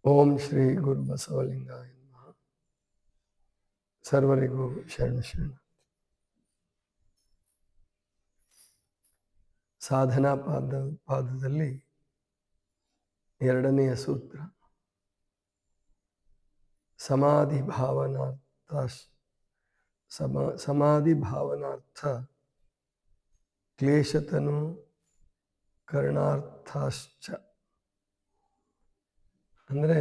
ಓಂ ಶ್ರೀ ಗುರು ಬಸವಲಿಂಗಾಯ ನಮಃ. ಸರ್ವರಿಗೂ ಶರಣ. ಸಾಧನಾ ಪಾದದಲ್ಲಿ ಎರಡನೆಯ ಸೂತ್ರ, ಸಮಾಧಿ ಭಾವನಾರ್ಥ ಕ್ಲೇಶತನು ಕರ್ಣಾರ್ಥಾಶ್ಚ. ಅಂದರೆ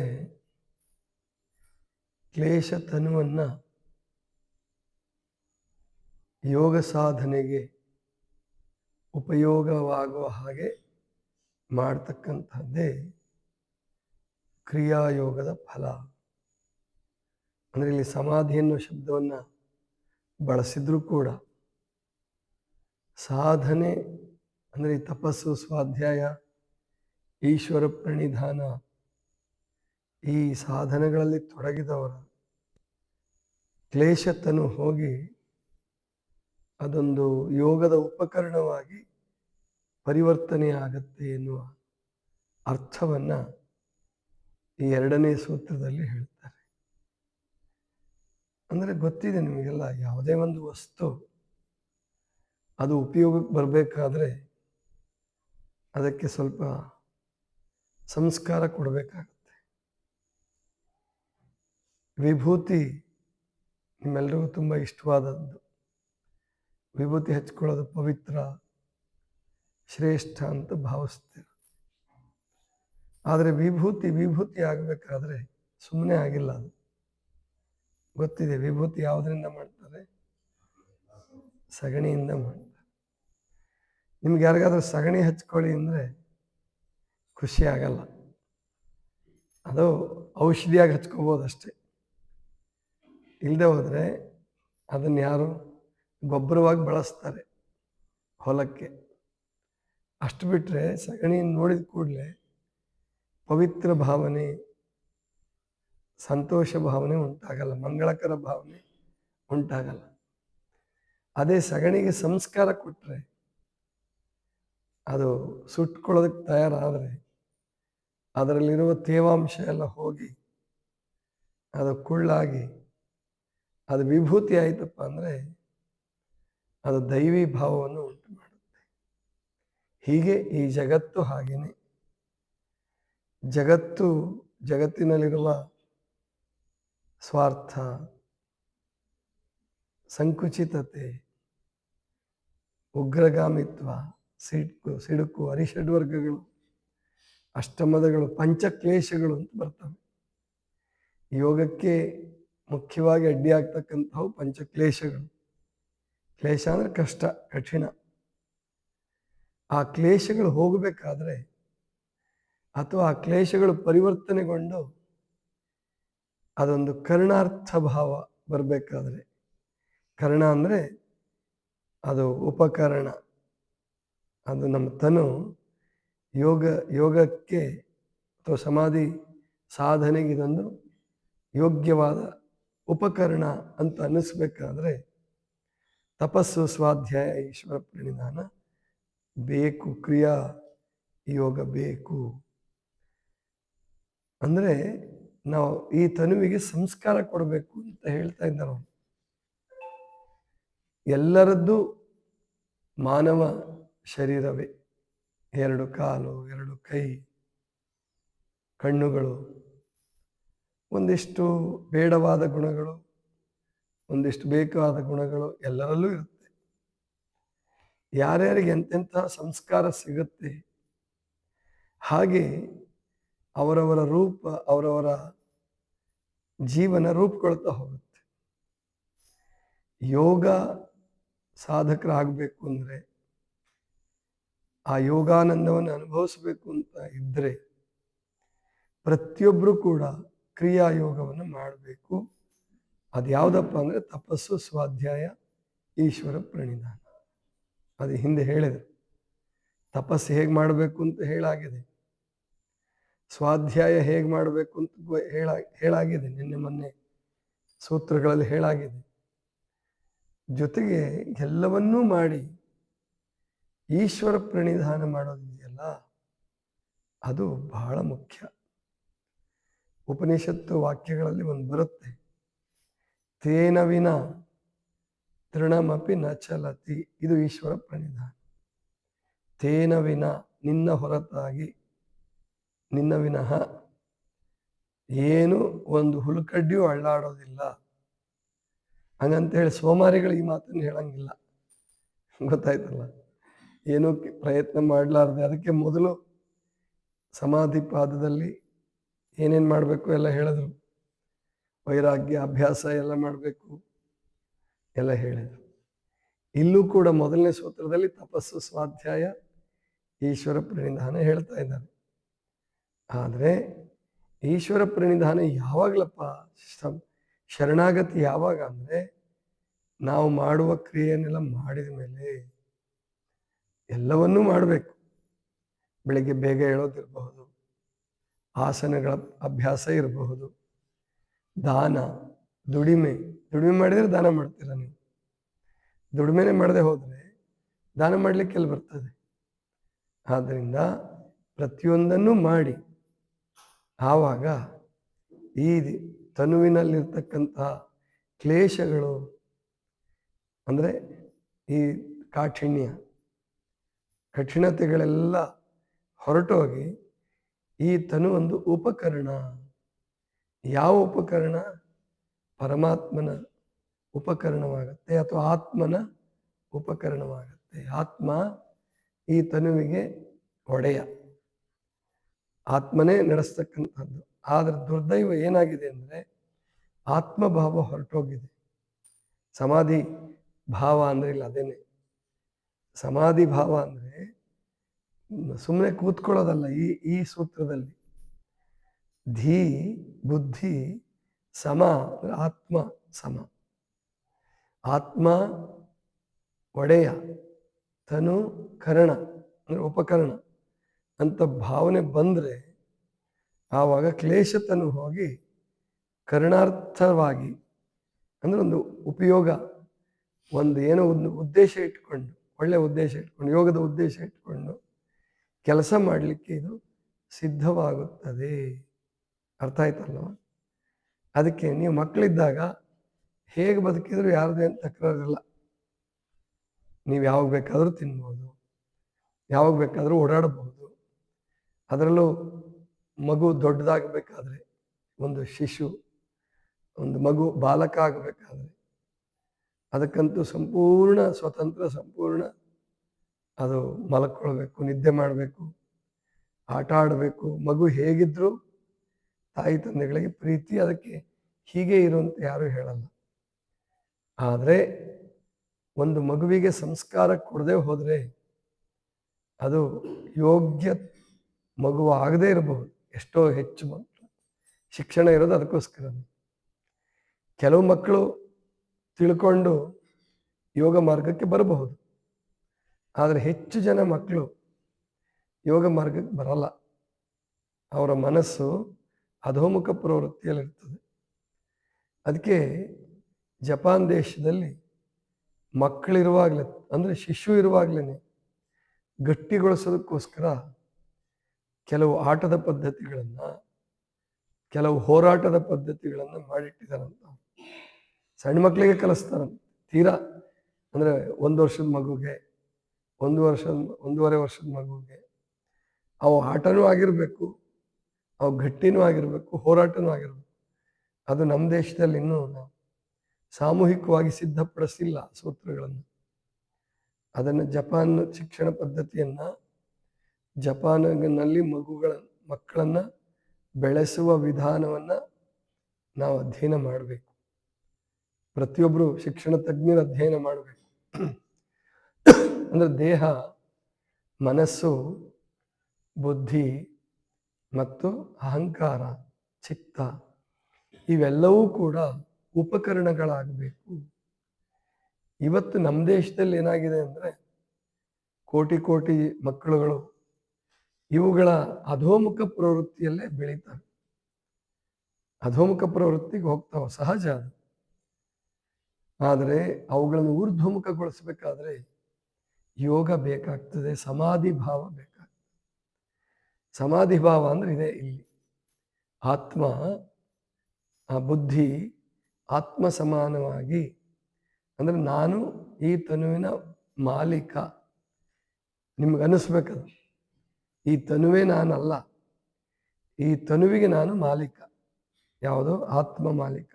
ಕ್ಲೇಶತನುವನ್ನು ಯೋಗ ಸಾಧನೆಗೆ ಉಪಯೋಗವಾಗುವ ಹಾಗೆ ಮಾಡ್ತಕ್ಕಂಥದ್ದೇ ಕ್ರಿಯಾಯೋಗದ ಫಲ. ಅಂದರೆ ಇಲ್ಲಿ ಸಮಾಧಿ ಅನ್ನೋ ಶಬ್ದವನ್ನು ಬಳಸಿದ್ರೂ ಕೂಡ ಸಾಧನೆ ಅಂದರೆ ತಪಸ್ಸು, ಸ್ವಾಧ್ಯಾಯ, ಈಶ್ವರ ಪ್ರಣಿಧಾನ, ಈ ಸಾಧನೆಗಳಲ್ಲಿ ತೊಡಗಿದವರ ಕ್ಲೇಶತನು ಹೋಗಿ ಅದೊಂದು ಯೋಗದ ಉಪಕರಣವಾಗಿ ಪರಿವರ್ತನೆ ಆಗತ್ತೆ ಎನ್ನುವ ಅರ್ಥವನ್ನು ಈ ಎರಡನೇ ಸೂತ್ರದಲ್ಲಿ ಹೇಳ್ತಾರೆ. ಅಂದರೆ ಗೊತ್ತಿದೆ ನಿಮಗೆಲ್ಲ, ಯಾವುದೇ ಒಂದು ವಸ್ತು ಅದು ಉಪಯೋಗಕ್ಕೆ ಬರಬೇಕಾದ್ರೆ ಅದಕ್ಕೆ ಸ್ವಲ್ಪ ಸಂಸ್ಕಾರ ಕೊಡಬೇಕಾಗತ್ತೆ. ವಿಭೂತಿ ನಿಮ್ಮೆಲ್ಲರಿಗೂ ತುಂಬ ಇಷ್ಟವಾದದ್ದು. ವಿಭೂತಿ ಹಚ್ಕೊಳ್ಳೋದು ಪವಿತ್ರ, ಶ್ರೇಷ್ಠ ಅಂತ ಭಾವಿಸ್ತೀರ. ಆದರೆ ವಿಭೂತಿ ಆಗಬೇಕಾದ್ರೆ ಸುಮ್ಮನೆ ಆಗಿಲ್ಲ. ಅದು ಗೊತ್ತಿದೆ. ವಿಭೂತಿ ಯಾವುದರಿಂದ ಮಾಡ್ತಾರೆ? ಸಗಣಿಯಿಂದ ಮಾಡ್ತಾರೆ. ನಿಮ್ಗೆ ಯಾರಿಗಾದ್ರೂ ಸಗಣಿ ಹಚ್ಕೊಳ್ಳಿ ಅಂದರೆ ಖುಷಿ ಆಗಲ್ಲ. ಅದು ಔಷಧಿಯಾಗಿ ಹಚ್ಕೋಬೋದು ಅಷ್ಟೇ. ಇಲ್ಲದೆ ಹೋದರೆ ಅದನ್ನು ಯಾರು ಗೊಬ್ಬರವಾಗಿ ಬಳಸ್ತಾರೆ ಹೊಲಕ್ಕೆ. ಅಷ್ಟು ಬಿಟ್ಟರೆ ಸಗಣಿ ನೋಡಿದ ಕೂಡಲೇ ಪವಿತ್ರ ಭಾವನೆ, ಸಂತೋಷ ಭಾವನೆ ಉಂಟಾಗಲ್ಲ, ಮಂಗಳಕರ ಭಾವನೆ ಉಂಟಾಗಲ್ಲ. ಅದೇ ಸಗಣಿಗೆ ಸಂಸ್ಕಾರ ಕೊಟ್ಟರೆ, ಅದು ಸುಟ್ಕೊಳ್ಳೋದಕ್ಕೆ ತಯಾರಾದರೆ ಅದರಲ್ಲಿರುವ ತೇವಾಂಶ ಎಲ್ಲ ಹೋಗಿ ಅದು ಕುಳ್ಳಾಗಿ ಅದು ವಿಭೂತಿ ಆಯಿತಪ್ಪ ಅಂದರೆ ಅದು ದೈವಿ ಭಾವವನ್ನು ಉಂಟು ಮಾಡುತ್ತೆ. ಹೀಗೆ ಈ ಜಗತ್ತು ಹಾಗೇನೆ. ಜಗತ್ತಿನಲ್ಲಿರುವ ಸ್ವಾರ್ಥ, ಸಂಕುಚಿತತೆ, ಉಗ್ರಗಾಮಿತ್ವ, ಸಿಡುಕು, ಅರಿಷಡ್ವರ್ಗಗಳು, ಅಷ್ಟಮದಗಳು, ಪಂಚಕ್ಲೇಶಗಳು ಅಂತ ಬರ್ತವೆ. ಯೋಗಕ್ಕೆ ಮುಖ್ಯವಾಗಿ ಅಡ್ಡಿಯಾಗ್ತಕ್ಕಂಥವು ಪಂಚಕ್ಲೇಶಗಳು. ಕ್ಲೇಶ ಅಂದರೆ ಕಷ್ಟ, ಕಠಿಣ. ಆ ಕ್ಲೇಶಗಳು ಹೋಗಬೇಕಾದ್ರೆ ಅಥವಾ ಆ ಕ್ಲೇಶಗಳು ಪರಿವರ್ತನೆಗೊಂಡು ಅದೊಂದು ಕರ್ಣಾರ್ಥ ಭಾವ ಬರಬೇಕಾದ್ರೆ, ಕರ್ಣ ಅಂದರೆ ಅದು ಉಪಕರಣ, ಅದು ನಮ್ಮ ತನು ಯೋಗಕ್ಕೆ ಅಥವಾ ಸಮಾಧಿ ಸಾಧನೆಗೆ ಇದೊಂದು ಯೋಗ್ಯವಾದ ಉಪಕರಣ ಅಂತ ಅನ್ನಿಸ್ಬೇಕಾದ್ರೆ ತಪಸ್ಸು, ಸ್ವಾಧ್ಯಾಯ, ಈಶ್ವರ ಪ್ರಣಿಧಾನ ಬೇಕು, ಕ್ರಿಯಾ ಯೋಗ ಬೇಕು. ಅಂದರೆ ನಾವು ಈ ತನುವಿಗೆ ಸಂಸ್ಕಾರ ಕೊಡಬೇಕು ಅಂತ ಹೇಳ್ತಾ ಇದ್ದಾರೆ. ಎಲ್ಲರದ್ದು ಮಾನವ ಶರೀರವೇ, ಎರಡು ಕಾಲು, ಎರಡು ಕೈ, ಕಣ್ಣುಗಳು, ಒಂದಿಷ್ಟು ಬೇಡವಾದ ಗುಣಗಳು, ಒಂದಿಷ್ಟು ಬೇಕಾದ ಗುಣಗಳು ಎಲ್ಲರಲ್ಲೂ ಇರುತ್ತೆ. ಯಾರ್ಯಾರಿಗೆ ಎಂತೆಂತಹ ಸಂಸ್ಕಾರ ಸಿಗುತ್ತೆ ಹಾಗೆ ಅವರವರ ರೂಪ, ಅವರವರ ಜೀವನ ರೂಪುಗೊಳ್ತಾ ಹೋಗುತ್ತೆ. ಯೋಗ ಸಾಧಕರಾಗಬೇಕು ಅಂದರೆ, ಆ ಯೋಗಾನಂದವನ್ನು ಅನುಭವಿಸಬೇಕು ಅಂತ ಇದ್ದರೆ ಪ್ರತಿಯೊಬ್ಬರು ಕೂಡ ಕ್ರಿಯಾಯೋಗವನ್ನು ಮಾಡಬೇಕು. ಅದು ಯಾವುದಪ್ಪ ಅಂದರೆ ತಪಸ್ಸು, ಸ್ವಾಧ್ಯಾಯ, ಈಶ್ವರ ಪ್ರಣಿಧಾನ. ಅದು ಹಿಂದೆ ಹೇಳಿದೆ. ತಪಸ್ಸು ಹೇಗೆ ಮಾಡಬೇಕು ಅಂತ ಹೇಳಾಗಿದೆ, ಸ್ವಾಧ್ಯಾಯ ಹೇಗೆ ಮಾಡಬೇಕು ಅಂತ ಹೇಳಾಗಿದೆ, ನಿನ್ನೆ ಮೊನ್ನೆ ಸೂತ್ರಗಳಲ್ಲಿ ಹೇಳಾಗಿದೆ. ಜೊತೆಗೆ ಎಲ್ಲವನ್ನೂ ಮಾಡಿ ಈಶ್ವರ ಪ್ರಣಿಧಾನ ಮಾಡೋದಿದೆಯಲ್ಲ, ಅದು ಬಹಳ ಮುಖ್ಯ. ಉಪನಿಷತ್ತು ವಾಕ್ಯಗಳಲ್ಲಿ ಒಂದು ಬರುತ್ತೆ, ತೇನ ವಿನ ತೃಣಮಪಿ ನ ಚಲತಿ. ಇದು ಈಶ್ವರ ಪ್ರಣಿಧಾನ. ತೇನ ವಿನ, ನಿನ್ನ ಹೊರತಾಗಿ, ನಿನ್ನ ವಿನಃ ಏನು ಒಂದು ಹುಳುಕಡ್ಡಿಯೂ ಅಳ್ಳಾಡೋದಿಲ್ಲ. ಹಂಗಂತೇಳಿ ಸೋಮಾರಿಗಳು ಈ ಮಾತನ್ನು ಹೇಳಂಗಿಲ್ಲ, ಗೊತ್ತಾಯ್ತಲ್ಲ. ಏನೂ ಪ್ರಯತ್ನ ಮಾಡಲಾರ್ದೆ, ಅದಕ್ಕೆ ಮೊದಲು ಸಮಾಧಿ ಪಾದದಲ್ಲಿ ಏನೇನು ಮಾಡಬೇಕು ಎಲ್ಲ ಹೇಳಿದ್ರು. ವೈರಾಗ್ಯ ಅಭ್ಯಾಸ ಎಲ್ಲ ಮಾಡಬೇಕು ಎಲ್ಲ ಹೇಳಿದರು. ಇಲ್ಲೂ ಕೂಡ ಮೊದಲನೇ ಸೂತ್ರದಲ್ಲಿ ತಪಸ್ಸು, ಸ್ವಾಧ್ಯಾಯ, ಈಶ್ವರ ಪ್ರಣಿಧಾನ ಹೇಳ್ತಾ ಇದ್ದಾರೆ. ಆದರೆ ಈಶ್ವರ ಪ್ರಣಿಧಾನ ಯಾವಾಗಲಪ್ಪ? ಶರಣಾಗತಿ ಯಾವಾಗ ಅಂದರೆ ನಾವು ಮಾಡುವ ಕ್ರಿಯೆಯನ್ನೆಲ್ಲ ಮಾಡಿದ ಮೇಲೆ ಎಲ್ಲವನ್ನೂ ಮಾಡಬೇಕು. ಬೆಳಿಗ್ಗೆ ಬೇಗ ಹೇಳೋದಿರಬಹುದು, ಆಸನಗಳ ಅಭ್ಯಾಸ ಇರಬಹುದು, ದಾನ, ದುಡಿಮೆ ಮಾಡಿದರೆ ದಾನ ಮಾಡ್ತೀರ ನೀವು. ದುಡಿಮೆನೆ ಮಾಡದೆ ಹೋದರೆ ದಾನ ಮಾಡಲಿಕ್ಕೆ ಎಲ್ಲಿ ಬರ್ತದೆ? ಆದ್ದರಿಂದ ಪ್ರತಿಯೊಂದನ್ನು ಮಾಡಿ, ಆವಾಗ ಈ ತನುವಿನಲ್ಲಿರ್ತಕ್ಕಂತಹ ಕ್ಲೇಶಗಳು ಅಂದರೆ ಈ ಕಠಿಣತೆಗಳೆಲ್ಲ ಹೊರಟೋಗಿ ಈ ತನು ಒಂದು ಉಪಕರಣ. ಯಾವ ಉಪಕರಣ? ಪರಮಾತ್ಮನ ಉಪಕರಣವಾಗತ್ತೆ ಅಥವಾ ಆತ್ಮನ ಉಪಕರಣವಾಗತ್ತೆ. ಆತ್ಮ ಈ ತನುವಿಗೆ ಒಡೆಯ, ಆತ್ಮನೇ ನಡೆಸ್ತಕ್ಕಂಥದ್ದು. ಆದರೆ ದುರ್ದೈವ ಏನಾಗಿದೆ ಅಂದರೆ ಆತ್ಮಭಾವ ಹೊರಟೋಗಿದೆ. ಸಮಾಧಿ ಭಾವ ಅಂದರೆ ಇಲ್ಲ, ಅದೇನೆ ಸಮಾಧಿ ಭಾವ ಅಂದರೆ ಸುಮ್ಮನೆ ಕೂತ್ಕೊಳ್ಳೋದಲ್ಲ. ಈ ಸೂತ್ರದಲ್ಲಿ ಧೀ ಬುದ್ಧಿ ಸಮ ಅಂದರೆ ಆತ್ಮ ಸಮ, ಆತ್ಮ ಒಡೆಯ, ತನು ಕರಣ ಅಂದರೆ ಉಪಕರಣ ಅಂತ ಭಾವನೆ ಬಂದರೆ ಆವಾಗ ಕ್ಲೇಶತನು ಹೋಗಿ ಕರ್ಣಾರ್ಥವಾಗಿ ಅಂದರೆ ಒಂದು ಉಪಯೋಗ, ಒಂದು ಏನೋ ಒಂದು ಉದ್ದೇಶ ಇಟ್ಕೊಂಡು, ಒಳ್ಳೆಯ ಉದ್ದೇಶ ಇಟ್ಕೊಂಡು, ಯೋಗದ ಉದ್ದೇಶ ಇಟ್ಕೊಂಡು ಕೆಲಸ ಮಾಡಲಿಕ್ಕೆ ಇದು ಸಿದ್ಧವಾಗುತ್ತದೆ. ಅರ್ಥ ಆಯ್ತಲ್ವ? ಅದಕ್ಕೆ ನೀವು ಮಕ್ಕಳಿದ್ದಾಗ ಹೇಗೆ ಬದುಕಿದ್ರು ಯಾರದೇನು ತಕರಾರಿಲ್ಲ. ನೀವು ಯಾವಾಗ ಬೇಕಾದರೂ ತಿನ್ಬೋದು, ಯಾವಾಗ ಬೇಕಾದರೂ ಓಡಾಡಬಹುದು. ಅದರಲ್ಲೂ ಮಗು ದೊಡ್ಡದಾಗಬೇಕಾದ್ರೆ, ಒಂದು ಶಿಶು, ಒಂದು ಮಗು ಬಾಲಕ ಆಗಬೇಕಾದ್ರೆ ಅದಕ್ಕಂತೂ ಸಂಪೂರ್ಣ ಸ್ವತಂತ್ರ, ಸಂಪೂರ್ಣ ಅದು ಮಲ್ಕೊಳ್ಬೇಕು, ನಿದ್ದೆ ಮಾಡಬೇಕು, ಆಟ ಆಡಬೇಕು. ಮಗು ಹೇಗಿದ್ರೂ ತಾಯಿ ತಂದೆಗಳಿಗೆ ಪ್ರೀತಿ, ಅದಕ್ಕೆ ಹೀಗೆ ಇರುವಂತ ಯಾರೂ ಹೇಳಲ್ಲ. ಆದರೆ ಒಂದು ಮಗುವಿಗೆ ಸಂಸ್ಕಾರ ಕೊಡದೆ ಹೋದರೆ ಅದು ಯೋಗ್ಯ ಮಗು ಆಗದೇ ಇರಬಹುದು. ಎಷ್ಟೋ ಹೆಚ್ಚು ಮಕ್ಕಳು ಶಿಕ್ಷಣ ಇರೋದು ಅದಕ್ಕೋಸ್ಕರ. ಕೆಲವು ಮಕ್ಕಳು ತಿಳ್ಕೊಂಡು ಯೋಗ ಮಾರ್ಗಕ್ಕೆ ಬರಬಹುದು, ಆದರೆ ಹೆಚ್ಚು ಜನ ಮಕ್ಕಳು ಯೋಗ ಮಾರ್ಗಕ್ಕೆ ಬರಲ್ಲ. ಅವರ ಮನಸ್ಸು ಅಧೋಮುಖ ಪ್ರವೃತ್ತಿಯಲ್ಲಿರ್ತದೆ. ಅದಕ್ಕೆ ಜಪಾನ್ ದೇಶದಲ್ಲಿ ಮಕ್ಕಳಿರುವಾಗಲೇ ಅಂದರೆ ಶಿಶು ಇರುವಾಗಲೇ ಗಟ್ಟಿಗೊಳಿಸೋದಕ್ಕೋಸ್ಕರ ಕೆಲವು ಆಟದ ಪದ್ಧತಿಗಳನ್ನು, ಕೆಲವು ಹೋರಾಟದ ಪದ್ಧತಿಗಳನ್ನು ಮಾಡಿಟ್ಟಿದ್ದಾರಂತ. ಸಣ್ಣ ಮಕ್ಕಳಿಗೆ ಕಲಿಸ್ತಾರಂತ. ತೀರಾ ಅಂದರೆ 1 ವರ್ಷದ ಮಗುಗೆ, 1.5 ವರ್ಷದ ಮಗುಗೆ ಅವು ಆಟನೂ ಆಗಿರಬೇಕು, ಅವು ಗಟ್ಟಿನೂ ಆಗಿರಬೇಕು, ಹೋರಾಟನೂ ಆಗಿರಬೇಕು. ಅದು ನಮ್ಮ ದೇಶದಲ್ಲಿ ಇನ್ನೂ ನಾವು ಸಾಮೂಹಿಕವಾಗಿ ಸಿದ್ಧಪಡಿಸಿಲ್ಲ ಸೂತ್ರಗಳನ್ನು. ಅದನ್ನು ಜಪಾನ್ ಶಿಕ್ಷಣ ಪದ್ಧತಿಯನ್ನು, ಜಪಾನಿನಲ್ಲಿ ಮಕ್ಕಳನ್ನು ಬೆಳೆಸುವ ವಿಧಾನವನ್ನು ನಾವು ಅಧ್ಯಯನ ಮಾಡಬೇಕು. ಪ್ರತಿಯೊಬ್ಬರು ಶಿಕ್ಷಣ ತಜ್ಞರು ಅಧ್ಯಯನ ಮಾಡಬೇಕು. ಅಂದರೆ ದೇಹ, ಮನಸ್ಸು, ಬುದ್ಧಿ ಮತ್ತು ಅಹಂಕಾರ, ಚಿತ್ತ ಇವೆಲ್ಲವೂ ಕೂಡ ಉಪಕರಣಗಳಾಗಬೇಕು. ಇವತ್ತು ನಮ್ಮ ದೇಶದಲ್ಲಿ ಏನಾಗಿದೆ ಅಂದರೆ ಕೋಟಿ ಮಕ್ಕಳುಗಳು ಇವುಗಳ ಅಧೋಮುಖ ಪ್ರವೃತ್ತಿಯಲ್ಲೇ ಬೆಳೀತವೆ. ಅಧೋಮುಖ ಪ್ರವೃತ್ತಿಗೆ ಹೋಗ್ತಾವ, ಸಹಜ ಅದು. ಆದರೆ ಅವುಗಳನ್ನು ಊರ್ಧ್ವಮುಖಗೊಳಿಸಬೇಕಾದ್ರೆ ಯೋಗ ಬೇಕಾಗ್ತದೆ, ಸಮಾಧಿ ಭಾವ ಬೇಕಾಗ್ತದೆ. ಸಮಾಧಿ ಭಾವ ಅಂದರೆ ಇದೆ ಇಲ್ಲಿ. ಆತ್ಮ, ಆ ಬುದ್ಧಿ ಆತ್ಮ ಸಮಾನವಾಗಿ, ಅಂದರೆ ನಾನು ಈ ತನುವಿನ ಮಾಲೀಕ. ನಿಮ್ಗೆ ಅನ್ನಿಸ್ಬೇಕದು, ಈ ತನುವೇ ನಾನಲ್ಲ, ಈ ತನುವಿಗೆ ನಾನು ಮಾಲೀಕ. ಯಾವುದು? ಆತ್ಮ ಮಾಲೀಕ.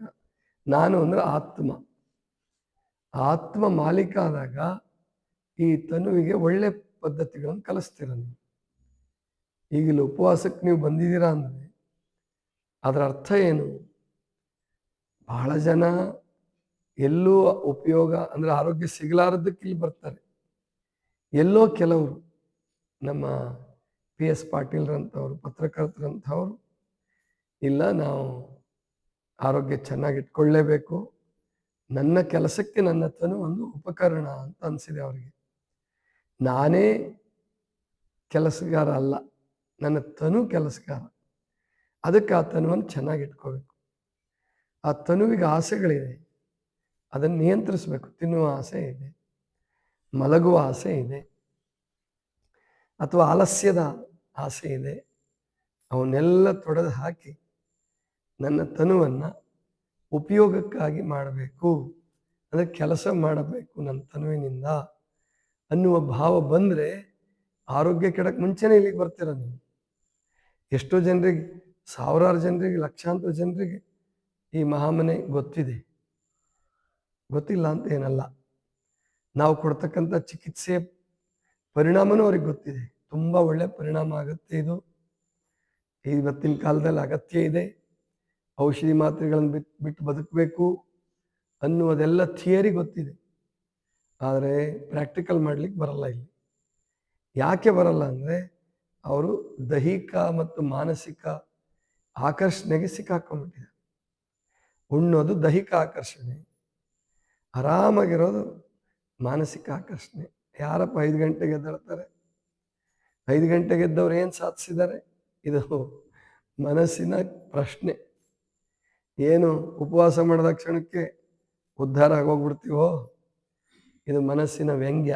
ನಾನು ಅಂದ್ರೆ ಆತ್ಮ. ಆತ್ಮ ಮಾಲೀಕ ಆದಾಗ ಈ ತನುವಿಗೆ ಒಳ್ಳೆ ಪದ್ಧತಿಗಳನ್ನು ಕಲಿಸ್ತೀರ ನೀವು. ಈಗಲೂ ಉಪವಾಸಕ್ಕೆ ನೀವು ಬಂದಿದ್ದೀರಾ ಅಂದರೆ ಅದರ ಅರ್ಥ ಏನು? ಬಹಳ ಜನ ಎಲ್ಲೂ ಉಪಯೋಗ ಅಂದರೆ ಆರೋಗ್ಯ ಸಿಗಲಾರದಕ್ಕೆ ಇಲ್ಲಿ ಬರ್ತಾರೆ. ಎಲ್ಲೋ ಕೆಲವರು, ನಮ್ಮ PS ಪಾಟೀಲ್ರಂಥವ್ರು, ಪತ್ರಕರ್ತರಂಥವ್ರು, ಇಲ್ಲ ನಾವು ಆರೋಗ್ಯ ಚೆನ್ನಾಗಿ ಇಟ್ಕೊಳ್ಳೇಬೇಕು, ನನ್ನ ಕೆಲಸಕ್ಕೆ ನನ್ನ ತನು ಒಂದು ಉಪಕರಣ ಅಂತ ಅನಿಸಿದೆ ಅವರಿಗೆ. ನಾನೇ ಕೆಲಸಗಾರ ಅಲ್ಲ, ನನ್ನ ತನು ಕೆಲಸಗಾರ. ಅದಕ್ಕೆ ಆ ತನುವನ್ನು ಚೆನ್ನಾಗಿ ಇಟ್ಕೋಬೇಕು. ಆ ತನುವಿಗೆ ಆಸೆಗಳಿದೆ, ಅದನ್ನು ನಿಯಂತ್ರಿಸಬೇಕು. ತಿನ್ನುವ ಆಸೆ ಇದೆ, ಮಲಗುವ ಆಸೆ ಇದೆ, ಅಥವಾ ಆಲಸ್ಯದ ಆಸೆ ಇದೆ. ಅವನ್ನೆಲ್ಲ ತೊಡೆದು ಹಾಕಿ ನನ್ನ ತನುವನ್ನು ಉಪಯೋಗಕ್ಕಾಗಿ ಮಾಡಬೇಕು, ಅಂದರೆ ಕೆಲಸ ಮಾಡಬೇಕು ನನ್ನ ತನುವಿನಿಂದ ಅನ್ನುವ ಭಾವ ಬಂದರೆ ಆರೋಗ್ಯ ಕೆಡಕ್ಕೆ ಮುಂಚೆನೇ ಇಲ್ಲಿಗೆ ಬರ್ತೀರ ನೀವು. ಎಷ್ಟೋ ಜನರಿಗೆ, ಸಾವಿರಾರು ಜನರಿಗೆ, ಲಕ್ಷಾಂತರ ಜನರಿಗೆ ಈ ಮಹಾಮನೆ ಗೊತ್ತಿದೆ, ಗೊತ್ತಿಲ್ಲ ಅಂತ ಏನಲ್ಲ. ನಾವು ಕೊಡ್ತಕ್ಕಂಥ ಚಿಕಿತ್ಸೆಯ ಪರಿಣಾಮನೂ ಅವ್ರಿಗೆ ಗೊತ್ತಿದೆ. ತುಂಬ ಒಳ್ಳೆ ಪರಿಣಾಮ ಆಗುತ್ತೆ ಇದು. ಇವತ್ತಿನ ಕಾಲದಲ್ಲಿ ಅಗತ್ಯ ಇದೆ. ಔಷಧಿ ಮಾತ್ರೆಗಳನ್ನು ಬಿಟ್ಟು ಬದುಕಬೇಕು ಅನ್ನುವುದೆಲ್ಲ ಥಿಯರಿ ಗೊತ್ತಿದೆ. ಆದರೆ ಪ್ರಾಕ್ಟಿಕಲ್ ಮಾಡ್ಲಿಕ್ಕೆ ಬರಲ್ಲ ಇಲ್ಲಿ. ಯಾಕೆ ಬರಲ್ಲ ಅಂದರೆ ಅವರು ದೈಹಿಕ ಮತ್ತು ಮಾನಸಿಕ ಆಕರ್ಷಣೆಗೆ ಸಿಕ್ಕಾಕೊಂಡ್ಬಿಟ್ಟಿದ್ದಾರೆ. ಉಣ್ಣೋದು ದೈಹಿಕ ಆಕರ್ಷಣೆ, ಆರಾಮಾಗಿರೋದು ಮಾನಸಿಕ ಆಕರ್ಷಣೆ. ಯಾರಪ್ಪ 5 ಗಂಟೆಗೆ ಎದ್ದೇಳ್ತಾರೆ? 5 ಗಂಟೆಗೆ ಎದ್ದವ್ರು ಏನು ಸಾಧಿಸಿದ್ದಾರೆ? ಇದು ಮನಸ್ಸಿನ ಪ್ರಶ್ನೆ. ಏನು ಉಪವಾಸ ಮಾಡಿದ ಕ್ಷಣಕ್ಕೆ ಉದ್ಧಾರ ಆಗೋಗ್ಬಿಡ್ತೀವೋ? ಇದು ಮನಸ್ಸಿನ ವ್ಯಂಗ್ಯ.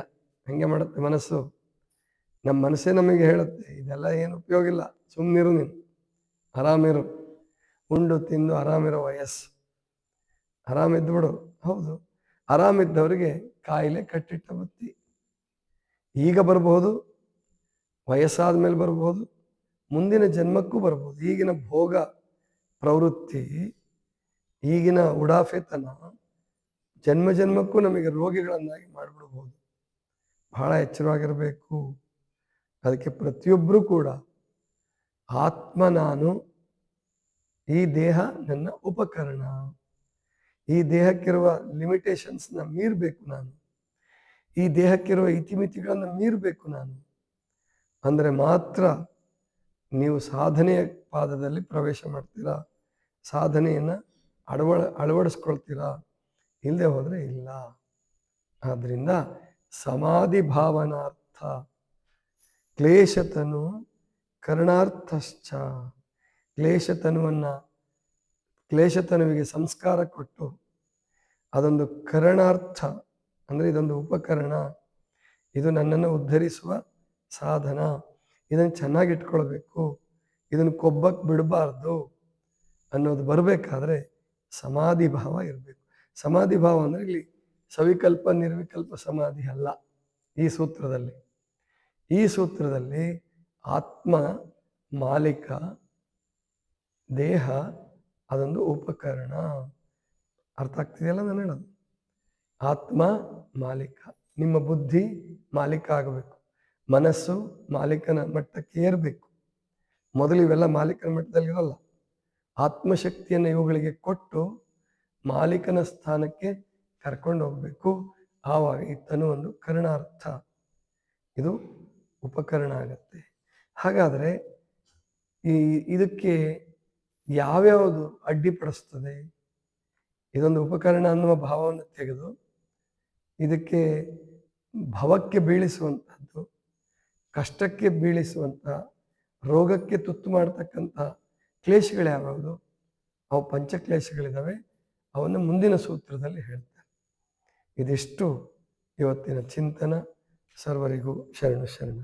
ವ್ಯಂಗ್ಯ ಮಾಡುತ್ತೆ ಮನಸ್ಸು. ನಮ್ಮ ಮನಸ್ಸೇ ನಮಗೆ ಹೇಳುತ್ತೆ, ಇದೆಲ್ಲ ಏನು ಉಪಯೋಗ ಇಲ್ಲ, ಸುಮ್ಮನಿರು, ನೀನು ಆರಾಮಿರು, ಉಂಡು ತಿಂದು ಆರಾಮಿರೋ ವಯಸ್ಸು, ಆರಾಮಿದ್ಬಿಡು. ಹೌದು, ಆರಾಮಿದ್ದವರಿಗೆ ಕಾಯಿಲೆ ಕಟ್ಟಿಟ್ಟ ಬುತ್ತಿ. ಈಗ ಬರಬಹುದು, ವಯಸ್ಸಾದ ಮೇಲೆ ಬರಬಹುದು, ಮುಂದಿನ ಜನ್ಮಕ್ಕೂ ಬರ್ಬೋದು. ಈಗಿನ ಭೋಗ ಪ್ರವೃತ್ತಿ, ಈಗಿನ ಉಡಾಫೆತನ ಜನ್ಮ ಜನ್ಮಕ್ಕೂ ನಮಗೆ ರೋಗಿಗಳನ್ನಾಗಿ ಮಾಡಿಬಿಡ್ಬೋದು. ಬಹಳ ಎಚ್ಚರವಾಗಿರಬೇಕು. ಅದಕ್ಕೆ ಪ್ರತಿಯೊಬ್ಬರೂ ಕೂಡ ಆತ್ಮ ನಾನು, ಈ ದೇಹ ನನ್ನ ಉಪಕರಣ, ಈ ದೇಹಕ್ಕಿರುವ ಲಿಮಿಟೇಷನ್ಸ್ನ ಮೀರಬೇಕು ನಾನು, ಈ ದೇಹಕ್ಕಿರುವ ಇತಿಮಿತಿಗಳನ್ನು ಮೀರಬೇಕು ನಾನು. ಅಂದರೆ ಮಾತ್ರ ನೀವು ಸಾಧನೆಯ ಪಾದದಲ್ಲಿ ಪ್ರವೇಶ ಮಾಡ್ತೀರಾ, ಸಾಧನೆಯನ್ನು ಅಳವಡಿಸ್ಕೊಳ್ತೀರಾ. ಇಲ್ಲದೆ ಹೋದರೆ ಇಲ್ಲ. ಆದ್ದರಿಂದ ಸಮಾಧಿ ಭಾವನಾರ್ಥ ಕ್ಲೇಶತನು ಕರ್ಣಾರ್ಥಶ್ಚ. ಕ್ಲೇಶತನುವಿಗೆ ಸಂಸ್ಕಾರ ಕೊಟ್ಟು ಅದೊಂದು ಕರಣಾರ್ಥ, ಅಂದರೆ ಇದೊಂದು ಉಪಕರಣ, ಇದು ನನ್ನನ್ನು ಉದ್ಧರಿಸುವ ಸಾಧನ, ಇದನ್ನು ಚೆನ್ನಾಗಿ ಇಟ್ಕೊಳ್ಬೇಕು, ಇದನ್ನು ಕೊಬ್ಬಕ್ಕೆ ಬಿಡಬಾರ್ದು ಅನ್ನೋದು ಬರಬೇಕಾದ್ರೆ ಸಮಾಧಿ ಭಾವ ಇರಬೇಕು. ಸಮಾಧಿ ಭಾವ ಅಂದರೆ ಇಲ್ಲಿ ಸವಿಕಲ್ಪ ನಿರ್ವಿಕಲ್ಪ ಸಮಾಧಿ ಅಲ್ಲ. ಈ ಸೂತ್ರದಲ್ಲಿ ಆತ್ಮ ಮಾಲೀಕ, ದೇಹ ಅದೊಂದು ಉಪಕರಣ. ಅರ್ಥ ಆಗ್ತಿದೆಯಲ್ಲ ನಾನು ಹೇಳೋದು? ಆತ್ಮ ಮಾಲೀಕ, ನಿಮ್ಮ ಬುದ್ಧಿ ಮಾಲೀಕ ಆಗಬೇಕು, ಮನಸ್ಸು ಮಾಲೀಕನ ಮಟ್ಟಕ್ಕೆ ಏರಬೇಕು. ಮೊದಲು ಇವೆಲ್ಲ ಮಾಲೀಕನ ಮಟ್ಟದಲ್ಲಿ ಇರಲ್ಲ. ಆತ್ಮಶಕ್ತಿಯನ್ನು ಇವುಗಳಿಗೆ ಕೊಟ್ಟು ಮಾಲೀಕನ ಸ್ಥಾನಕ್ಕೆ ಕರ್ಕೊಂಡು ಹೋಗಬೇಕು. ಆವಾಗ ಈ ತನು ಒಂದು ಕರ್ಣಾರ್ಥ, ಇದು ಉಪಕರಣ ಆಗತ್ತೆ. ಹಾಗಾದರೆ ಇದಕ್ಕೆ ಯಾವ್ಯಾವುದು ಅಡ್ಡಿಪಡಿಸ್ತದೆ? ಇದೊಂದು ಉಪಕರಣ ಅನ್ನುವ ಭಾವವನ್ನು ತೆಗೆದು ಇದಕ್ಕೆ ಭವಕ್ಕೆ ಬೀಳಿಸುವಂಥದ್ದು, ಕಷ್ಟಕ್ಕೆ ಬೀಳಿಸುವಂಥ, ರೋಗಕ್ಕೆ ತುತ್ತು ಮಾಡ್ತಕ್ಕಂಥ ಕ್ಲೇಶಗಳು ಯಾವ್ಯಾವುದು? ಅವು ಪಂಚಕ್ಲೇಶಗಳಿದ್ದಾವೆ. ಅವನ್ನು ಮುಂದಿನ ಸೂತ್ರದಲ್ಲಿ ಹೇಳ್ತಾರೆ. ಇದಿಷ್ಟು ಇವತ್ತಿನ ಚಿಂತನ. ಸರ್ವರಿಗೂ ಶರಣು ಶರಣ.